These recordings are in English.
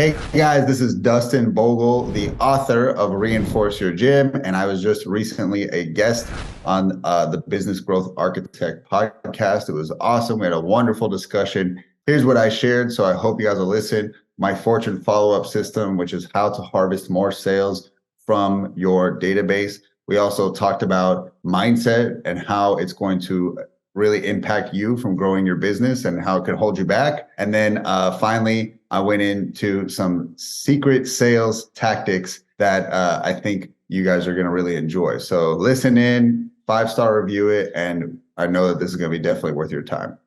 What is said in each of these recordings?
Hey guys, this is Dustin Bogle, the author of Reinforce Your Gym, and I was just recently a guest on the Business Growth Architect podcast. It was awesome. We had a wonderful discussion. Here's what I shared, so I hope you guys will listen. My Fortune follow-up system, which is how to harvest more sales from your database. We also talked about mindset and how it's going to really impact you from growing your business and how it can hold you back. And then finally, I went into some secret sales tactics that I think you guys are going to really enjoy. So listen in, 5-star review it, and I know that this is going to be definitely worth your time.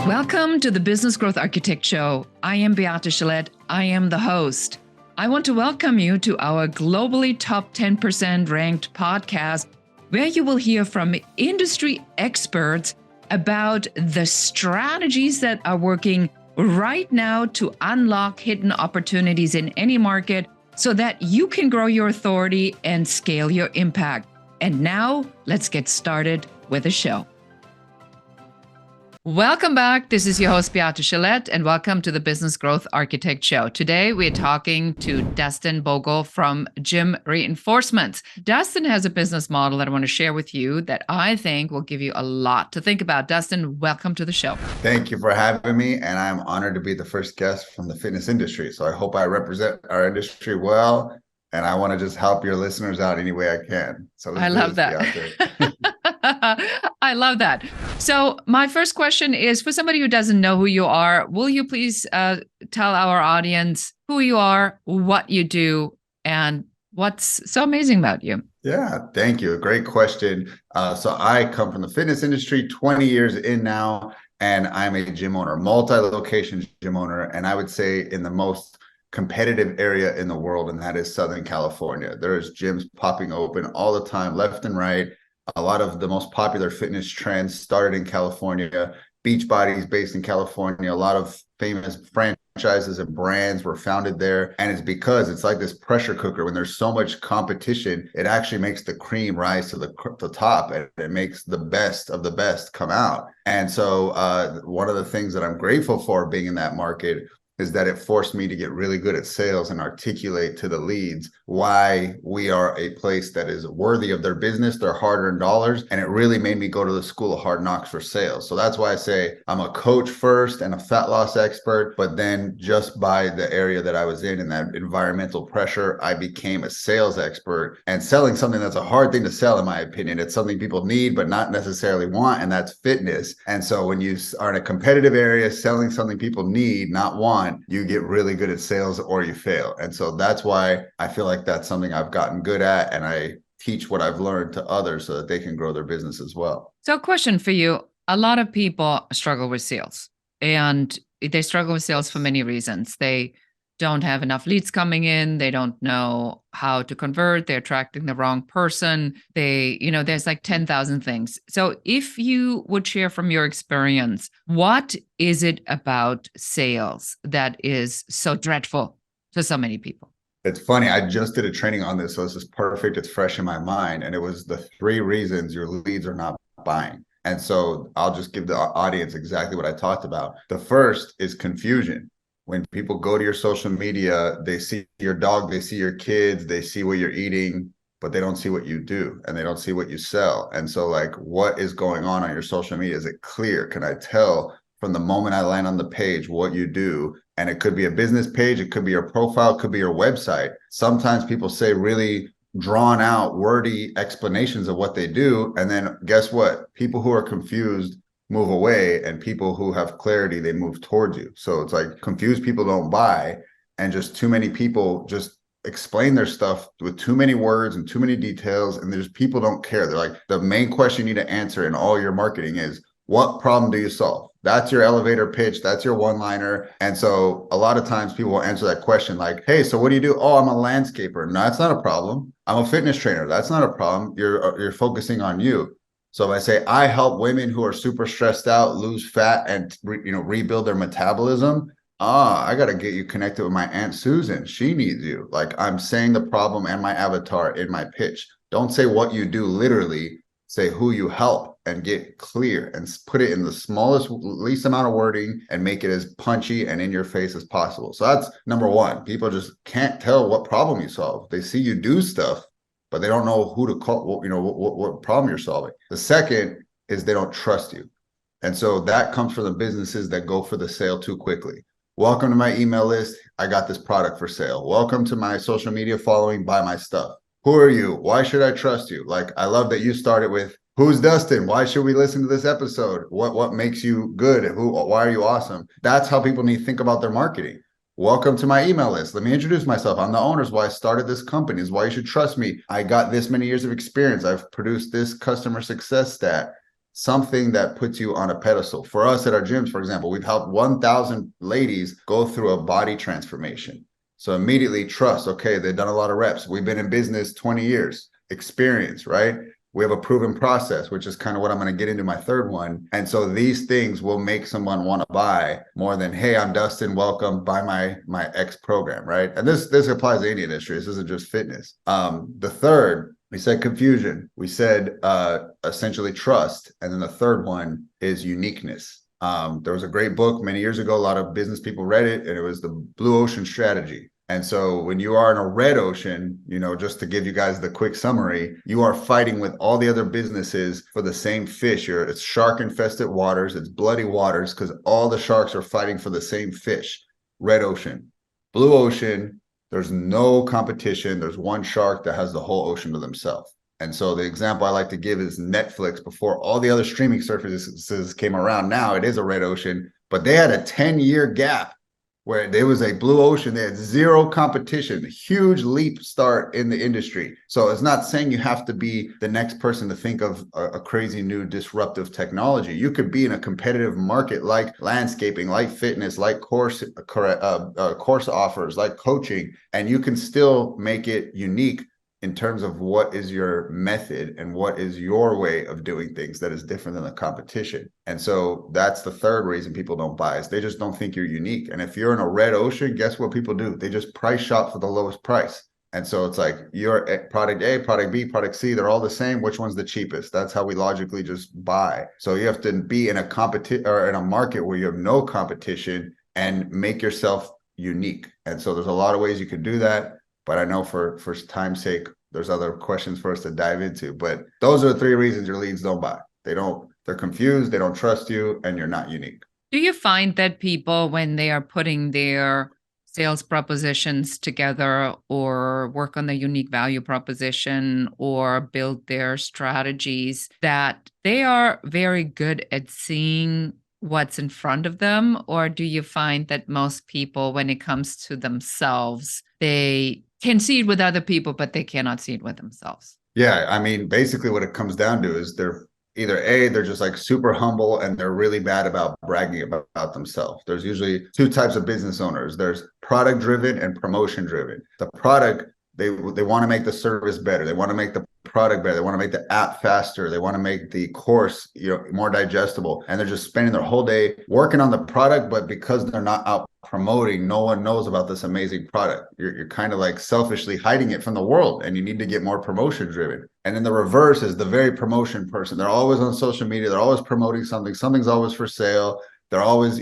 Welcome to the Business Growth Architect Show. I am Beate Chelette. I am the host. I want to welcome you to our globally top 10% ranked podcast, where you will hear from industry experts about the strategies that are working right now to unlock hidden opportunities in any market so that you can grow your authority and scale your impact. And now let's get started with the show. Welcome back. This is your host, Beate Chelette, and welcome to the Business Growth Architect Show. Today, we're talking to Dustin Bogle from Gym Reinforcements. Dustin has a business model that I want to share with you that I think will give you a lot to think about. Dustin, welcome to the show. Thank you for having me, and I'm honored to be the first guest from the fitness industry. So I hope I represent our industry well, and I want to just help your listeners out any way I can. So I love that. I love that. So my first question is, for somebody who doesn't know who you are, will you please tell our audience who you are, what you do, and what's so amazing about you? Yeah, thank you. Great question. So I come from the fitness industry, 20 years in now, and I'm a gym owner, multi-location gym owner, and I would say in the most competitive area in the world, and that is Southern California. There's gyms popping open all the time, left and right. A lot of the most popular fitness trends started in California. Beachbody is based in California. A lot of famous franchises and brands were founded there. And it's because it's like this pressure cooker. When there's so much competition, it actually makes the cream rise to the top, and it makes the best of the best come out. And so one of the things that I'm grateful for being in that market is that it forced me to get really good at sales and articulate to the leads why we are a place that is worthy of their business, their hard-earned dollars. And it really made me go to the school of hard knocks for sales. So that's why I say I'm a coach first and a fat loss expert, but then just by the area that I was in that environmental pressure, I became a sales expert and selling something that's a hard thing to sell, in my opinion. It's something people need, but not necessarily want, and that's fitness. And so when you are in a competitive area, selling something people need, not want, you get really good at sales or you fail. And so that's why I feel like that's something I've gotten good at, and I teach what I've learned to others so that they can grow their business as well. So a question for you. A lot of people struggle with sales, and they struggle with sales for many reasons. They don't have enough leads coming in. They don't know how to convert. They're attracting the wrong person. There's like 10,000 things. So if you would share from your experience, what is it about sales that is so dreadful to so many people? It's funny. I just did a training on this, so this is perfect. It's fresh in my mind. And it was the 3 reasons your leads are not buying. And so I'll just give the audience exactly what I talked about. The first is confusion. When people go to your social media, they see your dog, they see your kids, they see what you're eating, but they don't see what you do, and they don't see what you sell. And so like, what is going on your social media? Is it clear? Can I tell from the moment I land on the page what you do? And it could be a business page, it could be your profile, it could be your website. Sometimes people say really drawn out, wordy explanations of what they do. And then guess what? People who are confused move away, and people who have clarity, they move towards you. So it's like confused people don't buy, and just too many people just explain their stuff with too many words and too many details, and there's people don't care. They're like, the main question you need to answer in all your marketing is, what problem do you solve? That's your elevator pitch. That's your one-liner. And so a lot of times people will answer that question like, hey, so what do you do? Oh, I'm a landscaper. No, that's not a problem. I'm a fitness trainer. That's not a problem. You're focusing on you. So if I say I help women who are super stressed out lose fat and rebuild their metabolism, I got to get you connected with my Aunt Susan. She needs you. Like, I'm saying the problem and my avatar in my pitch. Don't say what you do literally, say who you help. and get clear and put it in the least amount of wording and make it as punchy and in your face as possible. So that's number one. People just can't tell what problem you solve. They see you do stuff, but they don't know who to call, what problem you're solving. The second is they don't trust you. And so that comes from the businesses that go for the sale too quickly. Welcome to my email list. I got this product for sale. Welcome to my social media following. Buy my stuff. Who are you? Why should I trust you? Like, I love that you started with, who's Dustin? Why should we listen to this episode? What makes you good? Why are you awesome? That's how people need to think about their marketing. Welcome to my email list. Let me introduce myself. I'm the owner. Is why I started this company. Is why you should trust me. I got this many years of experience. I've produced this customer success stat. Something that puts you on a pedestal. For us at our gyms, for example, we've helped 1,000 ladies go through a body transformation. So immediately trust, okay, they've done a lot of reps. We've been in business 20 years, experience, right? We have a proven process, which is kind of what I'm going to get into my third one. And so these things will make someone want to buy more than, hey, I'm Dustin, welcome, buy my X program, right? And this applies to any industry. This isn't just fitness. The third, we said confusion. We said essentially trust. And then the third one is uniqueness. There was a great book many years ago. A lot of business people read it, and it was the Blue Ocean Strategy. And so when you are in a red ocean, just to give you guys the quick summary, you are fighting with all the other businesses for the same fish. It's shark infested waters. It's bloody waters because all the sharks are fighting for the same fish. Red ocean. Blue ocean, there's no competition. There's one shark that has the whole ocean to themselves. And so the example I like to give is Netflix. Before all the other streaming services came around, now it is a red ocean, but they had a 10-year gap where there was a blue ocean. They had zero competition, a huge leap start in the industry. So it's not saying you have to be the next person to think of a crazy new disruptive technology. You could be in a competitive market like landscaping, like fitness, like course offers, like coaching, and you can still make it unique in terms of what is your method and what is your way of doing things that is different than the competition. And so that's the third reason people don't buy is they just don't think you're unique. And if you're in a red ocean, guess what people do? They just price shop for the lowest price. And so it's like your product A, product B, product C, they're all the same. Which one's the cheapest? That's how we logically just buy. So you have to be in a competition or in a market where you have no competition and make yourself unique. And so there's a lot of ways you can do that. But I know for time's sake, there's other questions for us to dive into. But those are the three reasons your leads don't buy. They're confused, they don't trust you, and you're not unique. Do you find that people, when they are putting their sales propositions together or work on the unique value proposition or build their strategies, that they are very good at seeing what's in front of them? Or do you find that most people, when it comes to themselves, they can see it with other people, but they cannot see it with themselves? Yeah, I mean, basically what it comes down to is they're they're just like super humble and they're really bad about bragging about themselves. There's usually two types of business owners. There's product driven and promotion driven. The product, they want to make the service better. They want to make the product better. They want to make the app faster. They want to make the course, more digestible. And they're just spending their whole day working on the product, but because they're not out promoting, no one knows about this amazing product. You're kind of like selfishly hiding it from the world, and you need to get more promotion driven. And then the reverse is the very promotion person. They're always on social media. They're always promoting something. Something's always for sale. They're always,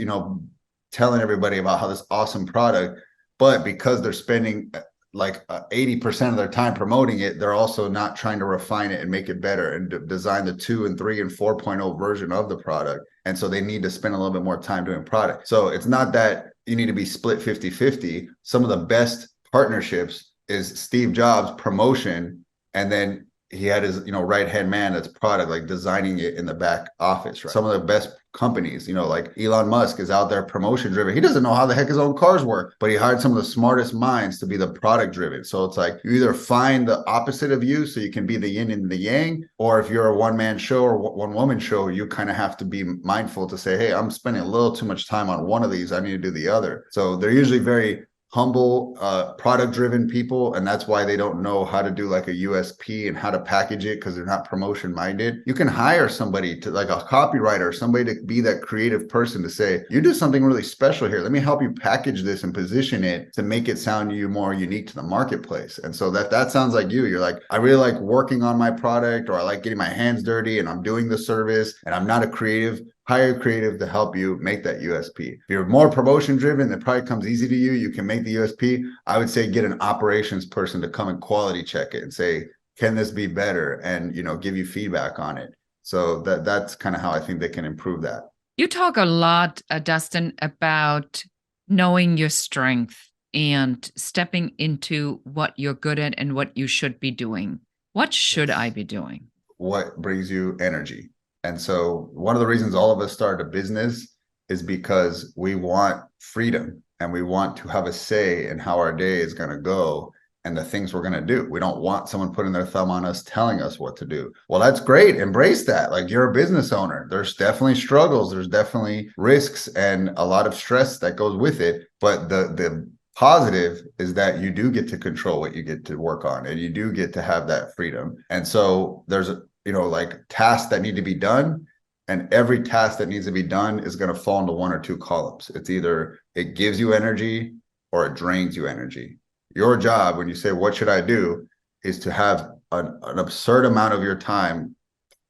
telling everybody about how this awesome product, but because they're spending like 80% of their time promoting it, they're also not trying to refine it and make it better and design the 2 and 3 and 4.0 version of the product. And so they need to spend a little bit more time doing product. So it's not that you need to be split 50-50. Some of the best partnerships is Steve Jobs promotion, and then he had his, right-hand man that's product, like designing it in the back office, right? Some of the best companies, like Elon Musk is out there promotion driven. He doesn't know how the heck his own cars work, but he hired some of the smartest minds to be the product driven. So it's like you either find the opposite of you so you can be the yin and the yang, or if you're a one-man show or one-woman show, you kind of have to be mindful to say, hey, I'm spending a little too much time on one of these. I need to do the other. So they're usually very humble, product-driven people, and that's why they don't know how to do like a USP and how to package it because they're not promotion-minded. You can hire somebody to like a copywriter, somebody to be that creative person to say, you do something really special here. Let me help you package this and position it to make it sound you more unique to the marketplace. And so that sounds like you. You're like, I really like working on my product, or I like getting my hands dirty and I'm doing the service and I'm not a creative. Hire creative to help you make that USP. If you're more promotion driven, that probably comes easy to you. You can make the USP. I would say get an operations person to come and quality check it and say, can this be better? And, give you feedback on it. So that's kind of how I think they can improve that. You talk a lot, Dustin, about knowing your strength and stepping into what you're good at and what you should be doing. What should I be doing? What brings you energy? And so one of the reasons all of us started a business is because we want freedom and we want to have a say in how our day is going to go and the things we're going to do. We don't want someone putting their thumb on us, telling us what to do. Well, that's great. Embrace that. Like, you're a business owner. There's definitely struggles. There's definitely risks and a lot of stress that goes with it. But the positive is that you do get to control what you get to work on and you do get to have that freedom. And so there's like tasks that need to be done, and every task that needs to be done is going to fall into one or two columns. It's either it gives you energy or it drains you energy. Your job, when you say, what should I do, is to have an absurd amount of your time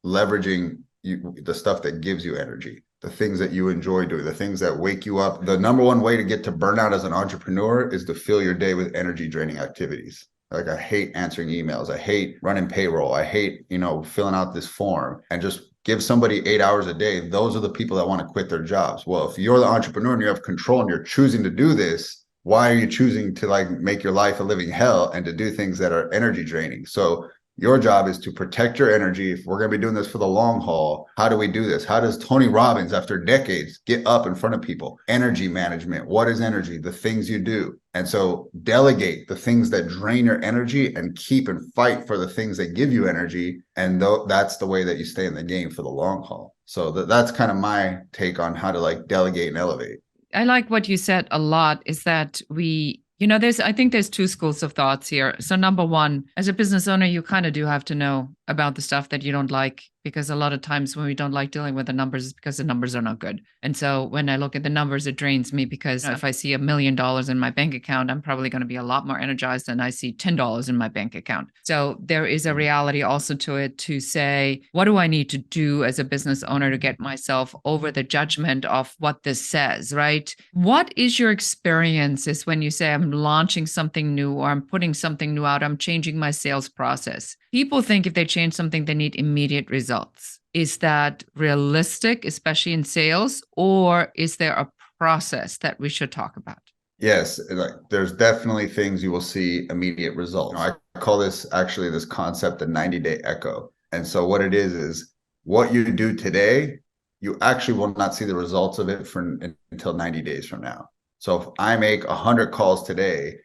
leveraging the stuff that gives you energy, the things that you enjoy doing, the things that wake you up. The number one way to get to burnout as an entrepreneur is to fill your day with energy draining activities. Like, I hate answering emails. I hate running payroll. I hate, filling out this form, and just give somebody 8 hours a day. Those are the people that want to quit their jobs. Well, if you're the entrepreneur and you have control and you're choosing to do this, why are you choosing to like make your life a living hell and to do things that are energy draining? So your job is to protect your energy. If we're going to be doing this for the long haul, how do we do this? How does Tony Robbins, after decades, get up in front of people? Energy management. What is energy? The things you do. And so delegate the things that drain your energy and keep and fight for the things that give you energy. And that's the way that you stay in the game for the long haul. So that's kind of my take on how to like delegate and elevate. I like what you said a lot, is that I think there's two schools of thoughts here. So number one, as a business owner, you kind of do have to know about the stuff that you don't like, because a lot of times when we don't like dealing with the numbers, it's because the numbers are not good. And so when I look at the numbers, it drains me, because if I see $1 million in my bank account, I'm probably going to be a lot more energized than I see $10 in my bank account. So there is a reality also to it, to say, what do I need to do as a business owner to get myself over the judgment of what this says, right? What is your experiences when you say, I'm launching something new, or I'm putting something new out, I'm changing my sales process? People think if they change something, they need immediate results. Is that realistic, especially in sales, or is there a process that we should talk about? Yes, like there's definitely things you will see immediate results. I call this concept the 90-day echo. And so what it is what you do today, you actually will not see the results of it until 90 days from now. So if I make 100 calls today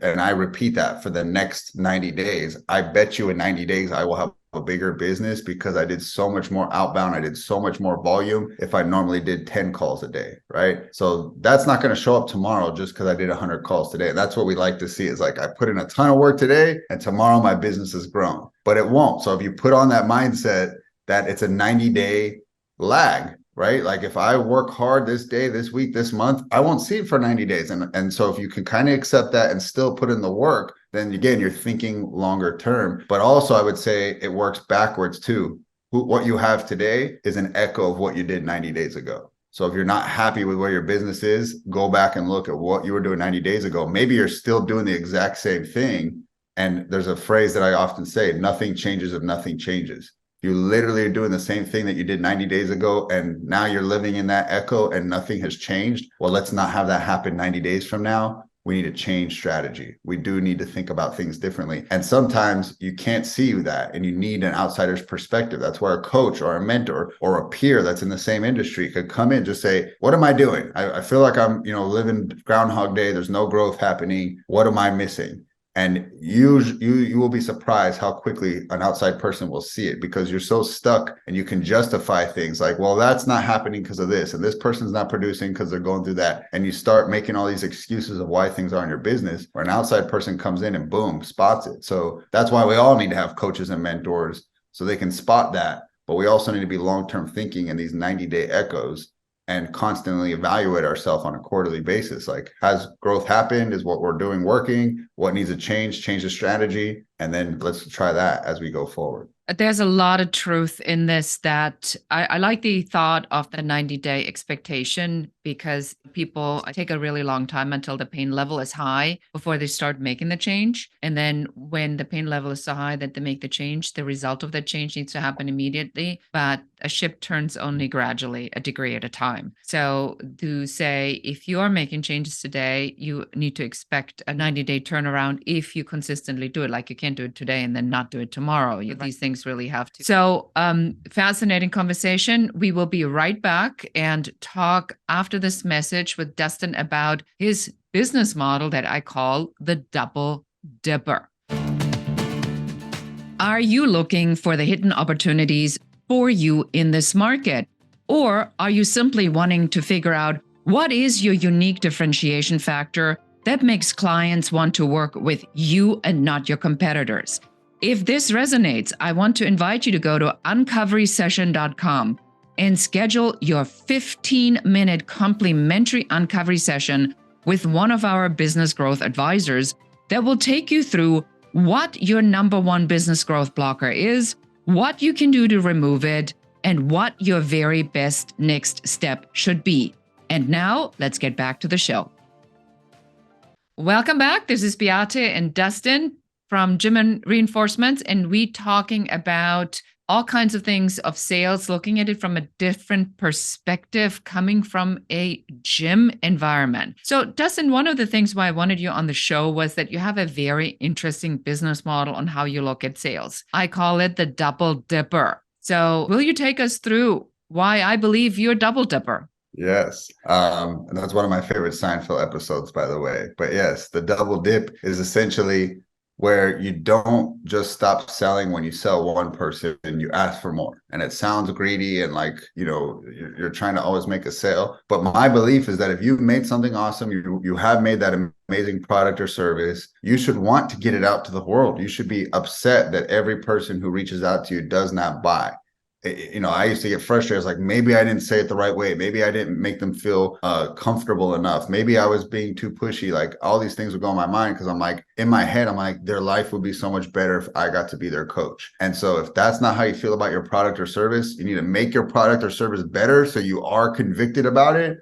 and I repeat that for the next 90 days, I bet you in 90 days, I will have a bigger business, because I did so much more outbound. I did so much more volume if I normally did 10 calls a day, right? So that's not going to show up tomorrow just because I did 100 calls today. That's what we like to see, is like, I put in a ton of work today and tomorrow my business has grown, but it won't. So if you put on that mindset that it's a 90-day lag, right? Like, if I work hard this day, this week, this month, I won't see it for 90 days. And so if you can kind of accept that and still put in the work, then again, you're thinking longer term. But also I would say it works backwards too. What you have today is an echo of what you did 90 days ago. So if you're not happy with where your business is, go back and look at what you were doing 90 days ago. Maybe you're still doing the exact same thing. And there's a phrase that I often say, nothing changes if nothing changes. You literally are doing the same thing that you did 90 days ago, and now you're living in that echo and nothing has changed. Well, let's not have that happen 90 days from now. We need to change strategy. We do need to think about things differently. And sometimes you can't see that, and you need an outsider's perspective. That's where a coach or a mentor or a peer that's in the same industry could come in, just say, what am I doing? I feel like I'm, living Groundhog Day. There's no growth happening. What am I missing? And you will be surprised how quickly an outside person will see it, because you're so stuck and you can justify things like, well, that's not happening because of this, and this person's not producing because they're going through that. And you start making all these excuses of why things are in your business, where an outside person comes in and boom, spots it. So that's why we all need to have coaches and mentors, so they can spot that. But we also need to be long-term thinking in these 90-day echoes and constantly evaluate ourselves on a quarterly basis. Like, has growth happened? Is what we're doing working? What needs to change the strategy? And then let's try that as we go forward. There's a lot of truth in this, that I like the thought of the 90-day expectation, because people take a really long time until the pain level is high before they start making the change. And then when the pain level is so high that they make the change, the result of that change needs to happen immediately. But a ship turns only gradually, a degree at a time. So to say, if you are making changes today, you need to expect a 90-day turnaround if you consistently do it. Like, you can't do it today and then not do it tomorrow. These things really have to. So fascinating conversation. We will be right back and talk after this message with Dustin about his business model that I call the double dipper. Are you looking for the hidden opportunities for you in this market? Or are you simply wanting to figure out what is your unique differentiation factor that makes clients want to work with you and not your competitors? If this resonates, I want to invite you to go to uncoverysession.com and schedule your 15-minute complimentary uncovery session with one of our business growth advisors that will take you through what your number one business growth blocker is, what you can do to remove it, and what your very best next step should be. And now let's get back to the show. Welcome back. This is Beate and Dustin from Gym and Reinforcements, and we talking about all kinds of things of sales, looking at it from a different perspective, coming from a gym environment. So Dustin, one of the things why I wanted you on the show was that you have a very interesting business model on how you look at sales. I call it the double dipper. So will you take us through why I believe you're a double dipper? Yes. And that's one of my favorite Seinfeld episodes, by the way. But yes, the double dip is essentially where you don't just stop selling when you sell one person and you ask for more. And it sounds greedy and like, you're trying to always make a sale. But my belief is that if you've made something awesome, you have made that amazing product or service, you should want to get it out to the world. You should be upset that every person who reaches out to you does not buy. I used to get frustrated. I was like, maybe I didn't say it the right way. Maybe I didn't make them feel comfortable enough. Maybe I was being too pushy. Like, all these things would go in my mind, because I'm like, in my head, I'm like, their life would be so much better if I got to be their coach. And so if that's not how you feel about your product or service, you need to make your product or service better so you are convicted about it.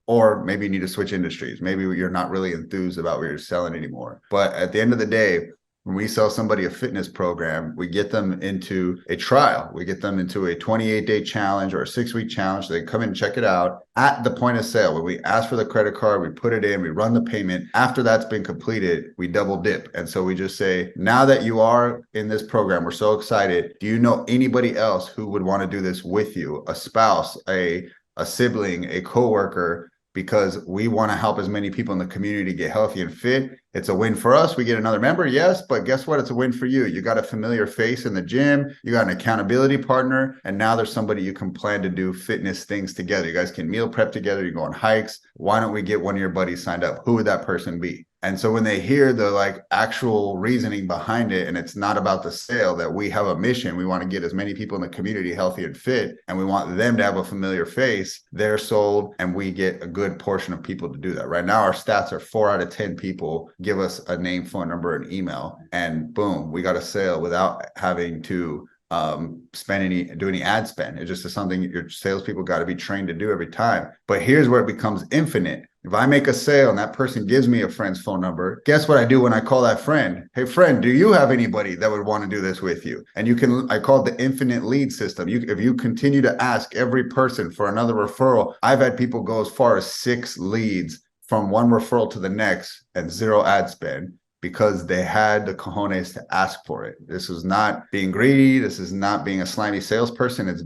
Or maybe you need to switch industries. Maybe you're not really enthused about what you're selling anymore. But at the end of the day, when we sell somebody a fitness program, we get them into a trial. We get them into a 28-day challenge or a 6-week challenge. They come in and check it out at the point of sale. When we ask for the credit card, we put it in, we run the payment. After that's been completed, we double dip. And so we just say, now that you are in this program, we're so excited. Do you know anybody else who would want to do this with you? A spouse, a sibling, a coworker? Because we want to help as many people in the community get healthy and fit. It's a win for us. We get another member, yes, but guess what? It's a win for you. You got a familiar face in the gym. You got an accountability partner. And now there's somebody you can plan to do fitness things together. You guys can meal prep together. You go on hikes. Why don't we get one of your buddies signed up? Who would that person be? And so when they hear the actual reasoning behind it, and it's not about the sale, that we have a mission, we want to get as many people in the community healthy and fit, and we want them to have a familiar face, they're sold, and we get a good portion of people to do that. Right now, our stats are 4 out of 10 people give us a name, phone number, and email, and boom, we got a sale without having to do any ad spend. It just is something your salespeople got to be trained to do every time. But here's where it becomes infinite. If I make a sale and that person gives me a friend's phone number, guess what I do when I call that friend? Hey, friend, do you have anybody that would want to do this with you? And I call it the infinite lead system. If you continue to ask every person for another referral, I've had people go as far as 6 leads from one referral to the next and 0 ad spend, because they had the cojones to ask for it. This is not being greedy. This is not being a slimy salesperson. It's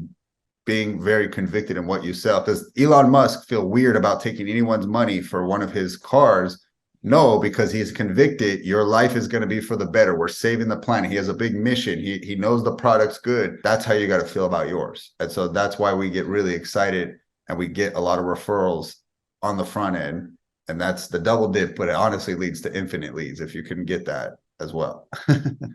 being very convicted in what you sell. Does Elon Musk feel weird about taking anyone's money for one of his cars? No, because he's convicted your life is going to be for the better. We're saving the planet. He has a big mission. He knows the product's good. That's how you got to feel about yours. And so that's why we get really excited and we get a lot of referrals on the front end. And that's the double dip, but it honestly leads to infinite leads if you can get that as well.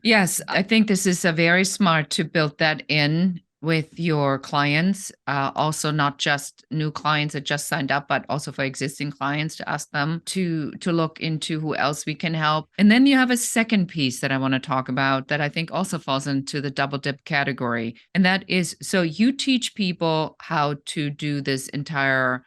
Yes, I think this is a very smart to build that in with your clients. Also, not just new clients that just signed up, but also for existing clients to ask them to look into who else we can help. And then you have a second piece that I want to talk about that I think also falls into the double dip category, and that is so you teach people how to do this entire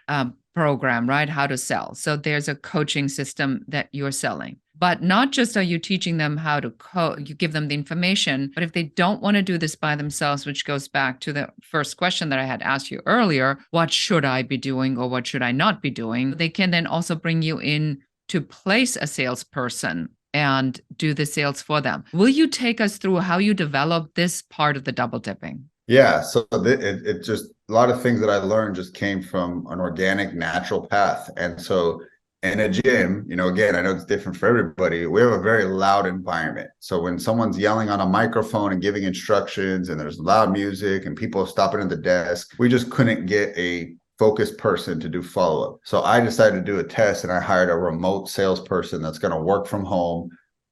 program, right? How to sell. So there's a coaching system that you're selling. But not just are you teaching them how to you give them the information, but if they don't want to do this by themselves, which goes back to the first question that I had asked you earlier, what should I be doing or what should I not be doing? They can then also bring you in to place a salesperson and do the sales for them. Will you take us through how you develop this part of the double dipping? Yeah, so it just a lot of things that I learned just came from an organic, natural path. And so in a gym, again, I know it's different for everybody. We have a very loud environment. So when someone's yelling on a microphone and giving instructions and there's loud music and people stopping at the desk, we just couldn't get a focused person to do follow-up. So I decided to do a test and I hired a remote salesperson that's going to work from home,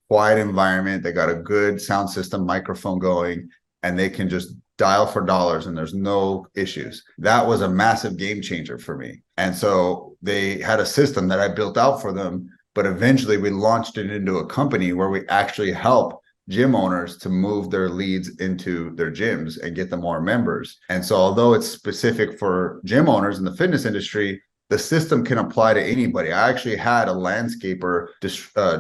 quiet environment. They got a good sound system, microphone going, and they can just dial for dollars and there's no issues. That was a massive game changer for me. And so they had a system that I built out for them, but eventually we launched it into a company where we actually help gym owners to move their leads into their gyms and get them more members. And so although it's specific for gym owners in the fitness industry, the system can apply to anybody. I actually had a landscaper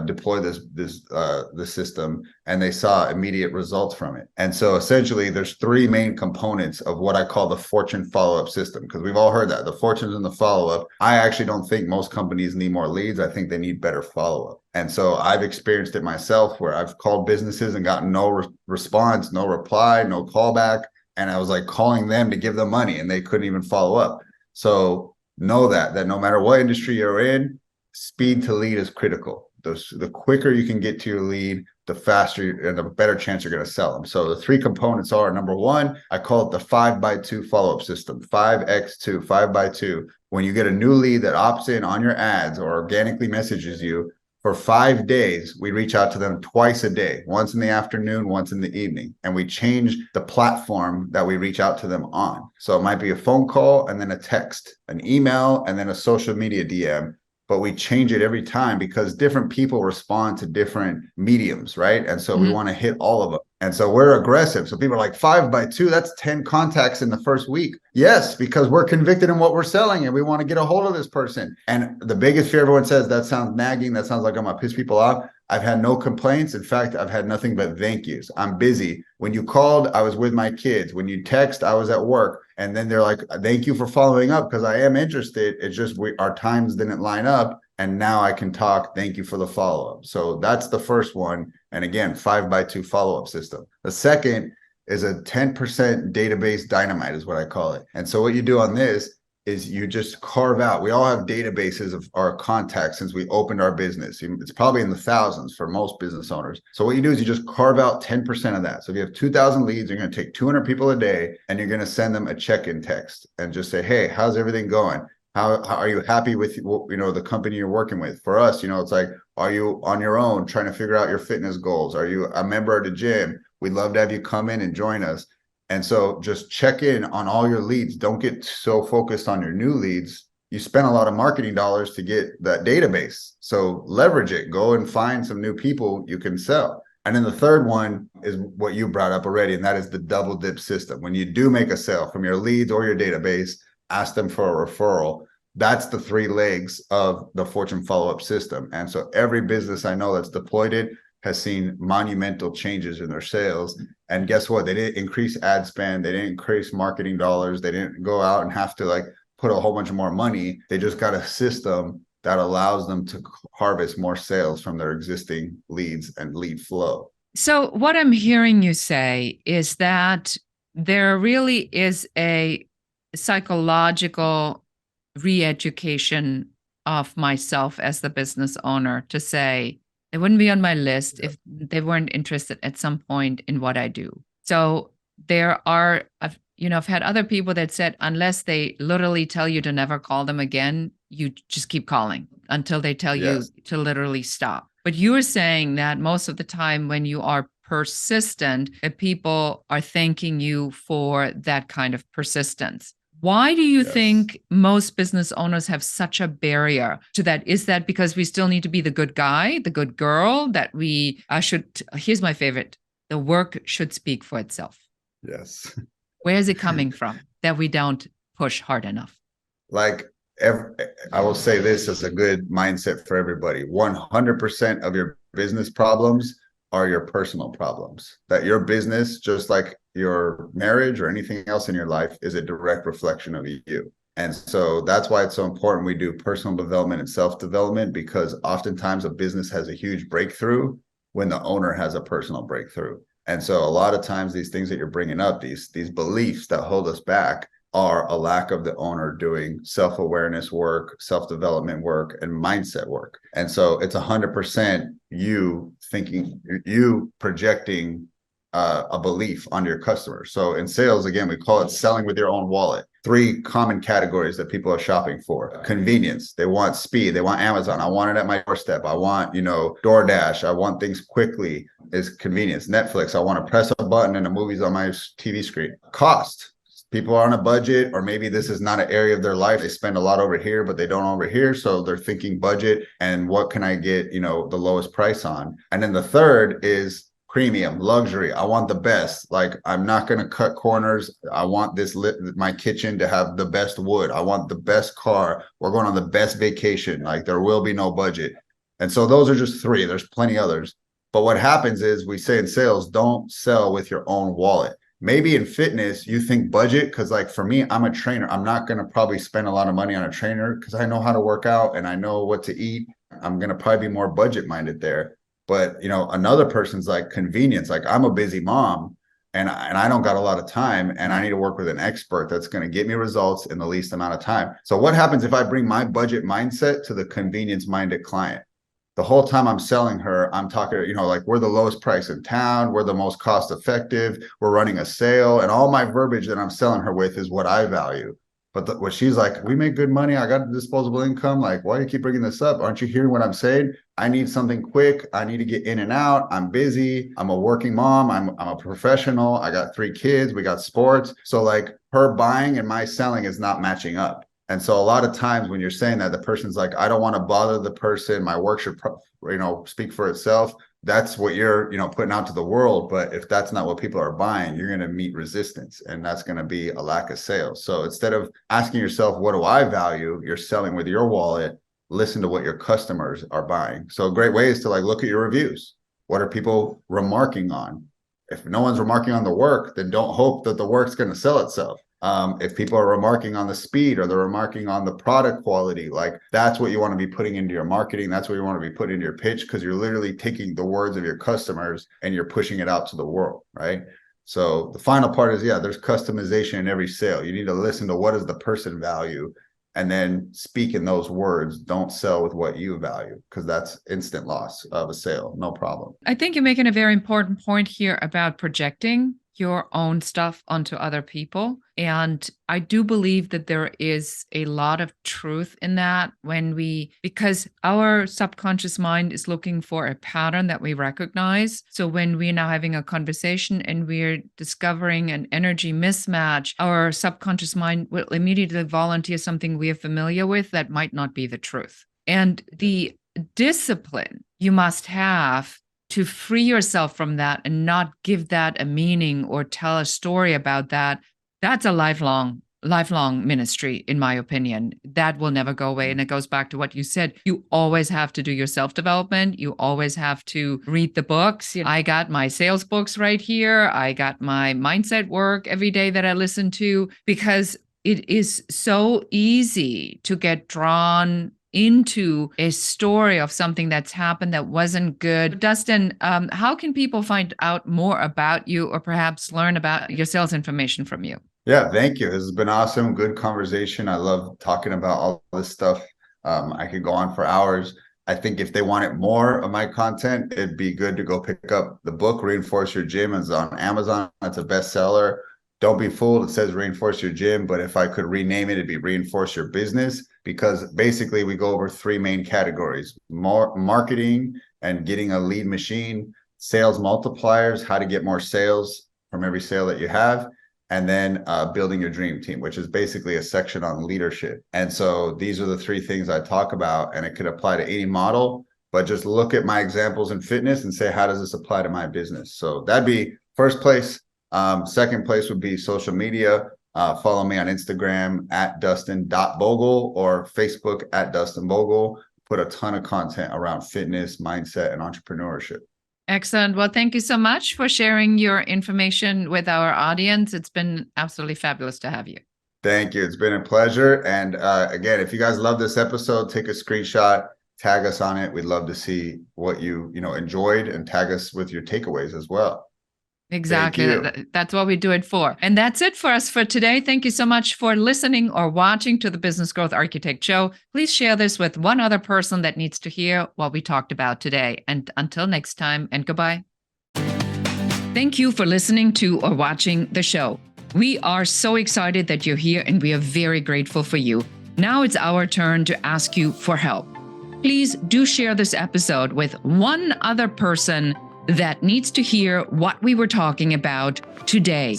deploy this system, and they saw immediate results from it. And so essentially, there's three main components of what I call the fortune follow-up system, because we've all heard that the fortunes and the follow-up. I actually don't think most companies need more leads. I think they need better follow-up. And so I've experienced it myself, where I've called businesses and gotten no response, no reply, no callback, and I was like calling them to give them money, and they couldn't even follow up. So know that no matter what industry you're in, speed to lead is critical. The quicker you can get to your lead, the faster and the better chance you're going to sell them. So the three components are, number one, I call it the 5x2 follow-up system, 5x2, 5x2. When you get a new lead that opts in on your ads or organically messages you, for 5 days, we reach out to them twice a day, once in the afternoon, once in the evening. And we change the platform that we reach out to them on. So it might be a phone call and then a text, an email, and then a social media DM. But we change it every time because different people respond to different mediums, right? And so we want to hit all of them. And so we're aggressive. So people are like 5x2, that's 10 contacts in the first week. Yes, because we're convicted in what we're selling and we want to get a hold of this person. And the biggest fear, everyone says, that sounds nagging. That sounds like I'm going to piss people off. I've had no complaints. In fact, I've had nothing but thank yous. I'm busy. When you called, I was with my kids. When you text, I was at work. And then they're like, thank you for following up because I am interested. It's just our times didn't line up. And now I can talk. Thank you for the follow-up. So that's the first one. And again, 5x2 follow-up system. The second is a 10% database dynamite is what I call it. And so what you do on this is you just carve out. We all have databases of our contacts since we opened our business. It's probably in the thousands for most business owners. So what you do is you just carve out 10% of that. So if you have 2,000 leads, you're going to take 200 people a day and you're going to send them a check-in text and just say, hey, how's everything going? How are you happy with the company you're working with? For us, it's like, are you on your own trying to figure out your fitness goals? Are you a member of the gym? We'd love to have you come in and join us. And so just check in on all your leads. Don't get so focused on your new leads. You spend a lot of marketing dollars to get that database. So leverage it. Go and find some new people you can sell. And then the third one is what you brought up already, and that is the double dip system. When you do make a sale from your leads or your database, ask them for a referral. That's the three legs of the Fortune follow-up system. And so every business I know that's deployed it has seen monumental changes in their sales. And guess what? They didn't increase ad spend. They didn't increase marketing dollars. They didn't go out and have to put a whole bunch of more money. They just got a system that allows them to harvest more sales from their existing leads and lead flow. So what I'm hearing you say is that there really is a psychological re-education of myself as the business owner to say they wouldn't be on my list if they weren't interested at some point in what I do. So I've had other people that said, unless they literally tell you to never call them again, you just keep calling until they tell you to literally stop. But you're saying that most of the time when you are persistent, that people are thanking you for that kind of persistence. Why do you think most business owners have such a barrier to that? Is that because we still need to be the good guy, the good girl, that we here's my favorite, the work should speak for itself? Yes. Where is it coming from that we don't push hard enough? I will say this as a good mindset for everybody. 100% of your business problems are your personal problems. That your business, just like your marriage or anything else in your life, is a direct reflection of you. And so that's why it's so important we do personal development and self-development, because oftentimes a business has a huge breakthrough when the owner has a personal breakthrough. And so a lot of times these things that you're bringing up, these beliefs that hold us back, are a lack of the owner doing self-awareness work, self-development work, and mindset work. And so it's 100% you thinking, you projecting a belief onto your customers. So in sales, again, we call it selling with your own wallet. 3 common categories that people are shopping for: convenience. They want speed. They want Amazon. I want it at my doorstep. I want, DoorDash. I want things quickly, is convenience. Netflix. I want to press a button and the movie's on my TV screen. Cost. People are on a budget, or maybe this is not an area of their life. They spend a lot over here, but they don't over here. So they're thinking budget and what can I get, the lowest price on. And then the third is premium, luxury. I want the best. Like, I'm not going to cut corners. I want my kitchen to have the best wood. I want the best car. We're going on the best vacation. Like, there will be no budget. And so those are just 3. There's plenty others. But what happens is, we say in sales, don't sell with your own wallet. Maybe in fitness, you think budget, because like for me, I'm a trainer. I'm not going to probably spend a lot of money on a trainer because I know how to work out and I know what to eat. I'm going to probably be more budget minded there. But, another person's like convenience. Like, I'm a busy mom and I don't got a lot of time, and I need to work with an expert that's going to get me results in the least amount of time. So what happens if I bring my budget mindset to the convenience minded client? The whole time I'm selling her, I'm talking, like, we're the lowest price in town. We're the most cost effective. We're running a sale. And all my verbiage that I'm selling her with is what I value. But what she's like, we make good money. I got a disposable income. Like, why do you keep bringing this up? Aren't you hearing what I'm saying? I need something quick. I need to get in and out. I'm busy. I'm a working mom. I'm a professional. I got 3 kids. We got sports. So like, her buying and my selling is not matching up. And so a lot of times when you're saying that, the person's like, I don't want to bother the person. My work should, speak for itself. That's what you're, putting out to the world. But if that's not what people are buying, you're going to meet resistance, and that's going to be a lack of sales. So instead of asking yourself, what do I value? You're selling with your wallet. Listen to what your customers are buying. So a great way is to look at your reviews. What are people remarking on? If no one's remarking on the work, then don't hope that the work's going to sell itself. If people are remarking on the speed, or they're remarking on the product quality, that's what you want to be putting into your marketing. That's what you want to be putting into your pitch, because you're literally taking the words of your customers and you're pushing it out to the world, right? So the final part is, there's customization in every sale. You need to listen to what does the person value, and then speak in those words. Don't sell with what you value, because that's instant loss of a sale. No problem. I think you're making a very important point here about projecting your own stuff onto other people. And I do believe that there is a lot of truth in that because our subconscious mind is looking for a pattern that we recognize. So when we're now having a conversation and we're discovering an energy mismatch, our subconscious mind will immediately volunteer something we are familiar with that might not be the truth. And the discipline you must have to free yourself from that and not give that a meaning or tell a story about that, that's a lifelong ministry, in my opinion. That will never go away. And it goes back to what you said. You always have to do your self-development. You always have to read the books. I got my sales books right here. I got my mindset work every day that I listen to, because it is so easy to get drawn into a story of something that's happened that wasn't good. Dustin, how can people find out more about you, or perhaps learn about your sales information from you? Yeah, thank you. This has been awesome. Good conversation. I love talking about all this stuff. I could go on for hours. I think if they wanted more of my content, it'd be good to go pick up the book, Reinforce Your Gym. It's on Amazon. It's a bestseller. Don't be fooled. It says Reinforce Your Gym, but if I could rename it, it'd be Reinforce Your Business, because basically we go over three main categories: more marketing and getting a lead machine, sales multipliers, how to get more sales from every sale that you have, and then building your dream team, which is basically a section on leadership. And so these are the three things I talk about, and it could apply to any model, but just look at my examples in fitness and say, how does this apply to my business? So that'd be first place. Second place would be social media. Follow me on Instagram at Dustin.Bogle or Facebook at Dustin Bogle. Put a ton of content around fitness, mindset, and entrepreneurship. Excellent. Well, thank you so much for sharing your information with our audience. It's been absolutely fabulous to have you. Thank you. It's been a pleasure. And again, if you guys love this episode, take a screenshot, tag us on it. We'd love to see what you enjoyed, and tag us with your takeaways as well. Exactly. That's what we do it for. And that's it for us for today. Thank you so much for listening or watching to the Business Growth Architect Show. Please share this with one other person that needs to hear what we talked about today. And until next time, and goodbye. Thank you for listening to or watching the show. We are so excited that you're here, and we are very grateful for you. Now it's our turn to ask you for help. Please do share this episode with one other person that needs to hear what we were talking about today.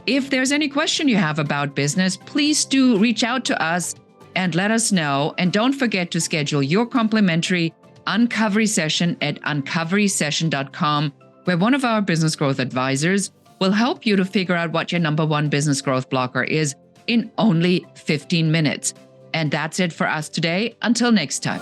If there's any question you have about business, please do reach out to us and let us know. And don't forget to schedule your complimentary uncovery session at uncoverysession.com, where one of our business growth advisors will help you to figure out what your number one business growth blocker is in only 15 minutes. And that's it for us today. Until next time.